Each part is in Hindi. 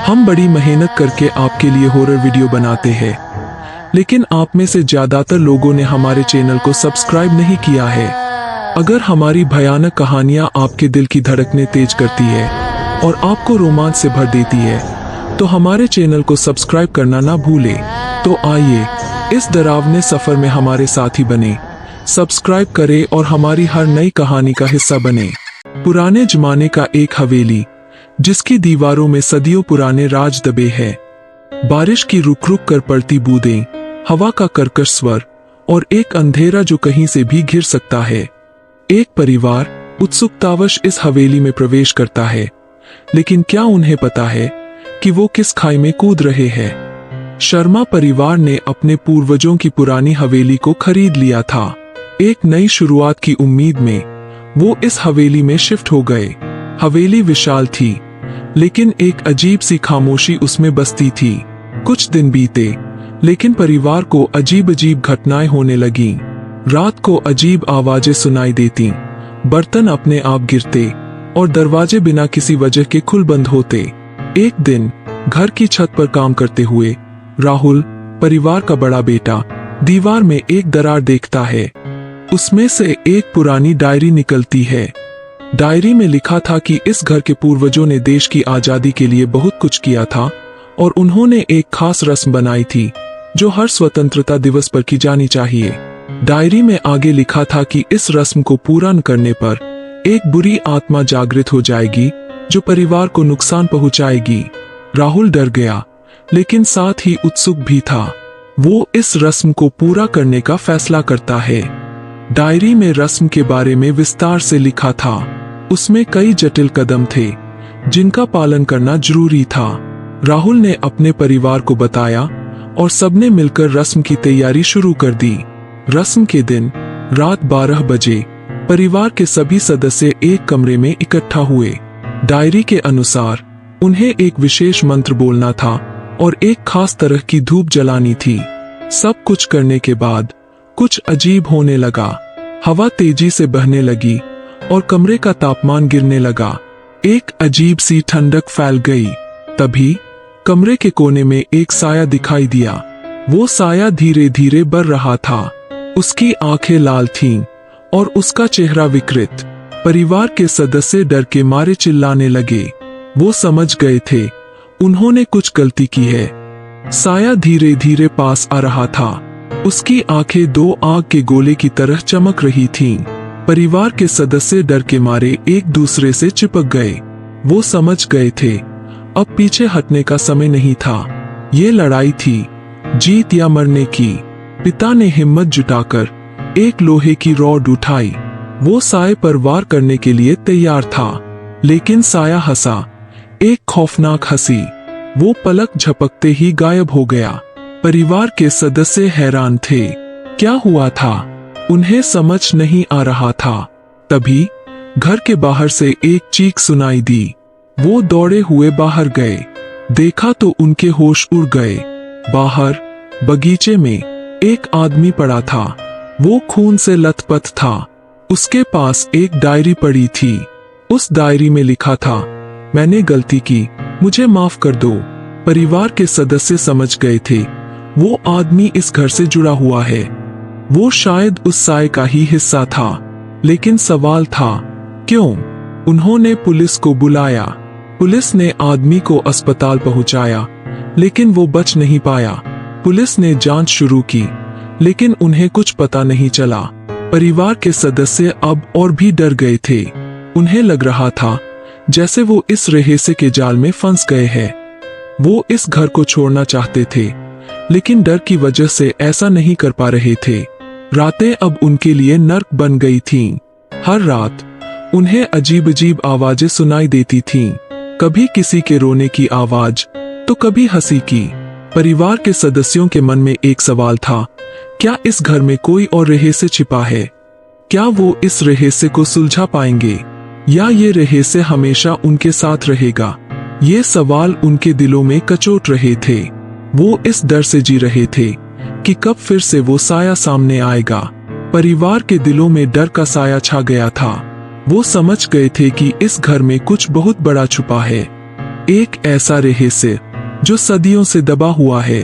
हम बड़ी मेहनत करके आपके लिए हॉरर वीडियो बनाते हैं, लेकिन आप में से ज्यादातर लोगों ने हमारे चैनल को सब्सक्राइब नहीं किया है। अगर हमारी भयानक कहानियां आपके दिल की धड़कनें तेज करती है और आपको रोमांच से भर देती है, तो हमारे चैनल को सब्सक्राइब करना ना भूलें। तो आइए इस डरावने सफर में हमारे साथी बने, सब्सक्राइब करें और हमारी हर नई कहानी का हिस्सा बने। पुराने जमाने का एक हवेली, जिसकी दीवारों में सदियों पुराने राज दबे हैं। बारिश की रुक रुक कर पड़ती बूंदें, हवा का कर्कश स्वर और एक अंधेरा जो कहीं से भी घिर सकता है। एक परिवार उत्सुकतावश इस हवेली में प्रवेश करता है, लेकिन क्या उन्हें पता है कि वो किस खाई में कूद रहे हैं। शर्मा परिवार ने अपने पूर्वजों की पुरानी हवेली को खरीद लिया था। एक नई शुरुआत की उम्मीद में वो इस हवेली में शिफ्ट हो गए। हवेली विशाल थी, लेकिन एक अजीब सी खामोशी उसमें बसती थी। कुछ दिन बीते, लेकिन परिवार को अजीब अजीब घटनाएं होने लगीं। रात को अजीब आवाजें सुनाई देती, बर्तन अपने आप गिरते और दरवाजे बिना किसी वजह के खुल बंद होते। एक दिन घर की छत पर काम करते हुए राहुल, परिवार का बड़ा बेटा, दीवार में एक दरार देखता है। उसमें से एक पुरानी डायरी निकलती है। डायरी में लिखा था कि इस घर के पूर्वजों ने देश की आजादी के लिए बहुत कुछ किया था और उन्होंने एक खास रस्म बनाई थी जो हर स्वतंत्रता दिवस पर की जानी चाहिए। डायरी में आगे लिखा था कि इस रस्म को पूरा न करने पर एक बुरी आत्मा जागृत हो जाएगी जो परिवार को नुकसान पहुंचाएगी। राहुल डर गया, लेकिन साथ ही उत्सुक भी था। वो इस रस्म को पूरा करने का फैसला करता है। डायरी में रस्म के बारे में विस्तार से लिखा था। उसमें कई जटिल कदम थे जिनका पालन करना जरूरी था। राहुल ने अपने परिवार को बताया और सबने मिलकर रस्म की तैयारी शुरू कर दी। रस्म के दिन रात 12 बजे परिवार के सभी सदस्य एक कमरे में इकट्ठा हुए। डायरी के अनुसार उन्हें एक विशेष मंत्र बोलना था और एक खास तरह की धूप जलानी थी। सब कुछ करने के बाद कुछ अजीब होने लगा। हवा तेजी से बहने लगी और कमरे का तापमान गिरने लगा। एक अजीब सी ठंडक फैल गई। तभी कमरे के कोने में एक साया दिखाई दिया। वो साया धीरे धीरे बढ़ रहा था। उसकी आंखें लाल थीं और उसका चेहरा विकृत। परिवार के सदस्य डर के मारे चिल्लाने लगे। वो समझ गए थे उन्होंने कुछ गलती की है। साया धीरे धीरे पास आ रहा था। उसकी आंखें दो आग के गोले की तरह चमक रही थीं। परिवार के सदस्य डर के मारे एक दूसरे से चिपक गए। वो समझ गए थे अब पीछे हटने का समय नहीं था। ये लड़ाई थी जीत या मरने की। पिता ने हिम्मत जुटाकर एक लोहे की रॉड उठाई। वो साये पर वार करने के लिए तैयार था, लेकिन साया हंसा, एक खौफनाक हंसी। वो पलक झपकते ही गायब हो गया। परिवार के सदस्य हैरान थे। क्या हुआ था उन्हें समझ नहीं आ रहा था। तभी घर के बाहर से एक चीख सुनाई दी। वो दौड़े हुए बाहर गए। देखा तो उनके होश उड़ गए। बाहर बगीचे में एक आदमी पड़ा था। वो खून से लथपथ था। उसके पास एक डायरी पड़ी थी। उस डायरी में लिखा था, मैंने गलती की, मुझे माफ कर दो। परिवार के सदस्य समझ गए थे वो आदमी इस घर से जुड़ा हुआ है। वो शायद उस साये का ही हिस्सा था। लेकिन सवाल था क्यों? उन्होंने पुलिस को बुलाया। पुलिस ने आदमी को अस्पताल पहुंचाया, लेकिन वो बच नहीं पाया। पुलिस ने जांच शुरू की, लेकिन उन्हें कुछ पता नहीं चला। परिवार के सदस्य अब और भी डर गए थे। उन्हें लग रहा था जैसे वो इस रहस्य के जाल में फंस गए हैं। वो इस घर को छोड़ना चाहते थे, लेकिन डर की वजह से ऐसा नहीं कर पा रहे थे। रातें अब उनके लिए नर्क बन गई थीं। हर रात उन्हें अजीब अजीब आवाजें सुनाई देती थीं। कभी किसी के रोने की आवाज, तो कभी हंसी की। परिवार के सदस्यों के मन में एक सवाल था, क्या इस घर में कोई और रहस्य छिपा है? क्या वो इस रहस्य को सुलझा पाएंगे, या ये रहस्य हमेशा उनके साथ रहेगा? ये सवाल उनके दिलों में कचोट रहे थे। वो इस डर से जी रहे थे कि कब फिर से वो साया सामने आएगा। परिवार के दिलों में डर का साया छा गया था। वो समझ गए थे कि इस घर में कुछ बहुत बड़ा छुपा है। एक ऐसा रहस्य जो सदियों से दबा हुआ है।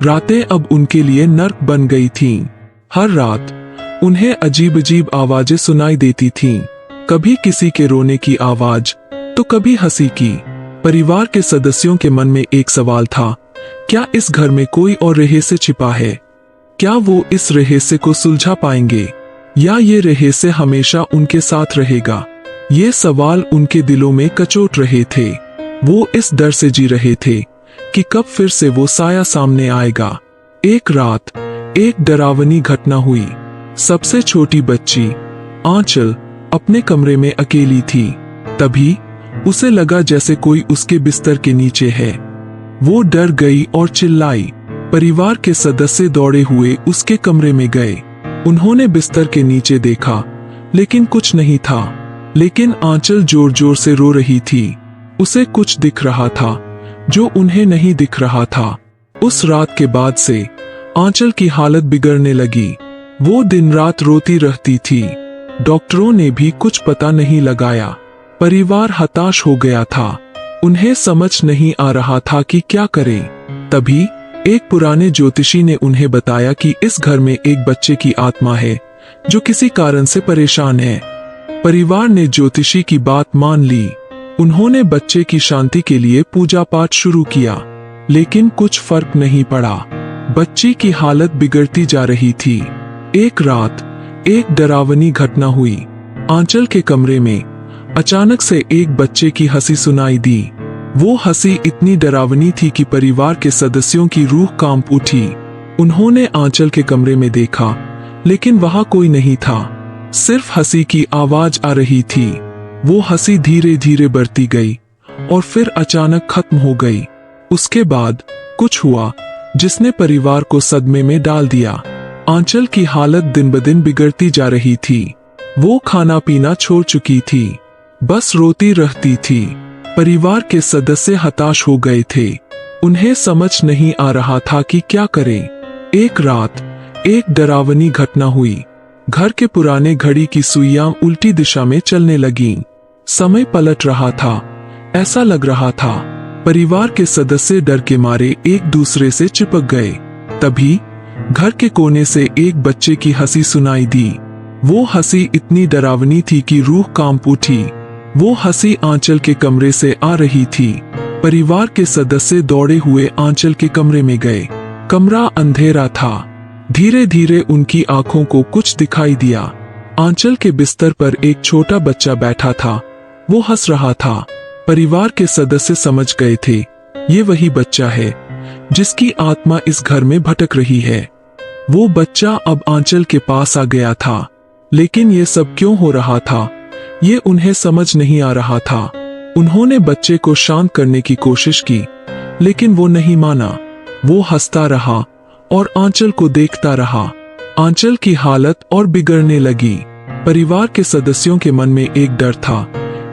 रातें अब उनके लिए नर्क बन गई थीं। हर रात उन्हें अजीब अजीब आवाजें सुनाई देती थीं, कभी किसी के रोने की आवाज तो कभी हंसी की। परिवार के सदस्यों के मन में एक सवाल था, क्या इस घर में कोई और रहस्य छिपा है? क्या वो इस रहस्य को सुलझा पाएंगे या ये रहस्य हमेशा उनके साथ रहेगा? ये सवाल उनके दिलों में कचोट रहे थे। वो इस डर से जी रहे थे कि कब फिर से वो साया सामने आएगा। एक रात एक डरावनी घटना हुई। सबसे छोटी बच्ची आंचल अपने कमरे में अकेली थी। तभी उसे लगा जैसे कोई उसके बिस्तर के नीचे है। वो डर गई और चिल्लाई। परिवार के सदस्य दौड़े हुए उसके कमरे में गए। उन्होंने बिस्तर के नीचे देखा, लेकिन कुछ नहीं था। लेकिन आंचल जोर जोर से रो रही थी। उसे कुछ दिख रहा था जो उन्हें नहीं दिख रहा था। उस रात के बाद से आंचल की हालत बिगड़ने लगी। वो दिन रात रोती रहती थी। डॉक्टरों ने भी कुछ पता नहीं लगाया। परिवार हताश हो गया था। उन्हें समझ नहीं आ रहा था कि क्या करें। तभी एक पुराने ज्योतिषी ने उन्हें बताया कि इस घर में एक बच्चे की आत्मा है जो किसी कारण से परेशान है। परिवार ने ज्योतिषी की बात मान ली। उन्होंने बच्चे की शांति के लिए पूजा पाठ शुरू किया, लेकिन कुछ फर्क नहीं पड़ा। बच्ची की हालत बिगड़ती जा रही थी। एक रात एक डरावनी घटना हुई। आंचल के कमरे में अचानक से एक बच्चे की हंसी सुनाई दी। वो हंसी इतनी डरावनी थी कि परिवार के सदस्यों की रूह कांप उठी। उन्होंने आंचल के कमरे में देखा, लेकिन वहां कोई नहीं था। सिर्फ हंसी की आवाज आ रही थी। वो हंसी धीरे धीरे बढ़ती गई और फिर अचानक खत्म हो गई। उसके बाद कुछ हुआ जिसने परिवार को सदमे में डाल दिया। आंचल की हालत दिन ब दिन बिगड़ती जा रही थी। वो खाना पीना छोड़ चुकी थी, बस रोती रहती थी। परिवार के सदस्य हताश हो गए थे। उन्हें समझ नहीं आ रहा था कि क्या करें। एक रात एक डरावनी घटना हुई। घर के पुराने घड़ी की सुइयां उल्टी दिशा में चलने लगीं। समय पलट रहा था। ऐसा लग रहा था परिवार के सदस्य डर के मारे एक दूसरे से चिपक गए। तभी घर के कोने से एक बच्चे की हंसी सुनाई दी। वो हंसी इतनी डरावनी थी कि रूह कांप उठी। वो हंसी आंचल के कमरे से आ रही थी। परिवार के सदस्य दौड़े हुए आंचल के कमरे में गए। कमरा अंधेरा था। धीरे धीरे उनकी आंखों को कुछ दिखाई दिया। आंचल के बिस्तर पर एक छोटा बच्चा बैठा था। वो हंस रहा था। परिवार के सदस्य समझ गए थे, ये वही बच्चा है जिसकी आत्मा इस घर में भटक रही है। वो बच्चा अब आंचल के पास आ गया था, लेकिन ये सब क्यों हो रहा था, ये उन्हें समझ नहीं आ रहा था। उन्होंने बच्चे को शांत करने की कोशिश की, लेकिन वो नहीं माना। वो हंसता रहा और आंचल को देखता रहा। आंचल की हालत और बिगड़ने लगी। परिवार के सदस्यों के मन में एक डर था,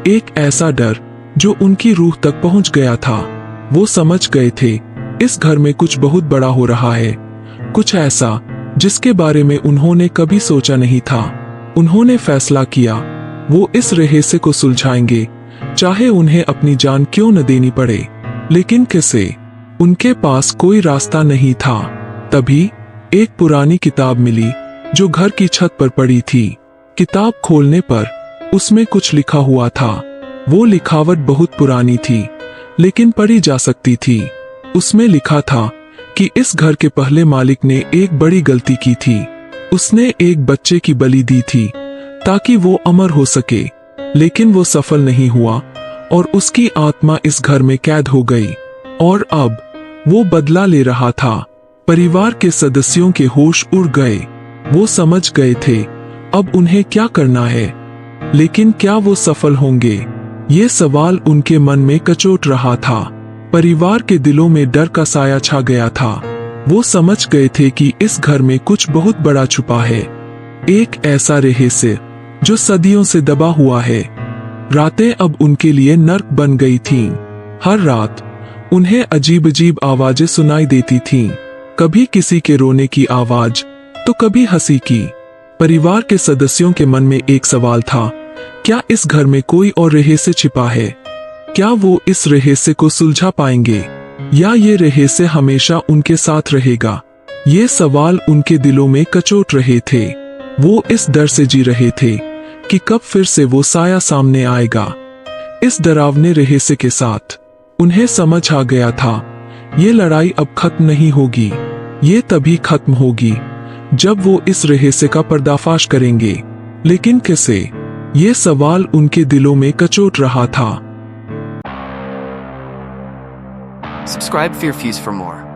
एक ऐसा डर जो उनकी रूह तक पहुंच गया था। वो समझ गए थे इस घर में कुछ बहुत बड़ा हो रहा है, कुछ ऐसा जिसके बारे में उन्होंने कभी सोचा नहीं था। उन्होंने फैसला किया वो इस रहस्य को सुलझाएंगे, चाहे उन्हें अपनी जान क्यों न देनी पड़े। लेकिन कैसे? उनके पास कोई रास्ता नहीं था। तभी एक पुरानी किताब मिली जो घर की छत पर पड़ी थी। किताब खोलने पर उसमें कुछ लिखा हुआ था। वो लिखावट बहुत पुरानी थी, लेकिन पढ़ी जा सकती थी। उसमें लिखा था कि इस घर के पहले मालिक ने एक बड़ी गलती की थी। उसने एक बच्चे की बलि दी थी ताकि वो अमर हो सके, लेकिन वो सफल नहीं हुआ और उसकी आत्मा इस घर में कैद हो गई और अब वो बदला ले रहा था। परिवार के सदस्यों के होश उड़ गए। वो समझ गए थे अब उन्हें क्या करना है, लेकिन क्या वो सफल होंगे? ये सवाल उनके मन में कचोट रहा था। परिवार के दिलों में डर का साया छा गया था। वो समझ गए थे कि इस घर में कुछ बहुत बड़ा छुपा है, एक ऐसा रहस्य जो सदियों से दबा हुआ है। रातें अब उनके लिए नर्क बन गई थीं। हर रात उन्हें अजीब अजीब आवाजें सुनाई देती थीं, कभी किसी के रोने की आवाज तो कभी हंसी की। परिवार के सदस्यों के मन में एक सवाल था, क्या इस घर में कोई और रहस्य छिपा है? क्या वो इस रहस्य को सुलझा पाएंगे या ये रहस्य हमेशा उनके साथ रहेगा? ये सवाल उनके दिलों में कचोट रहे थे। वो इस डर से जी रहे थे कि कब फिर से वो साया सामने आएगा। इस डरावने रहस्य के साथ उन्हें समझ आ गया था, ये लड़ाई अब खत्म नहीं होगी। ये तभी खत्म होगी जब वो इस रहस्य का पर्दाफाश करेंगे। लेकिन कैसे? ये सवाल उनके दिलों में कचोट रहा था। Subscribe Fear Fuse for more.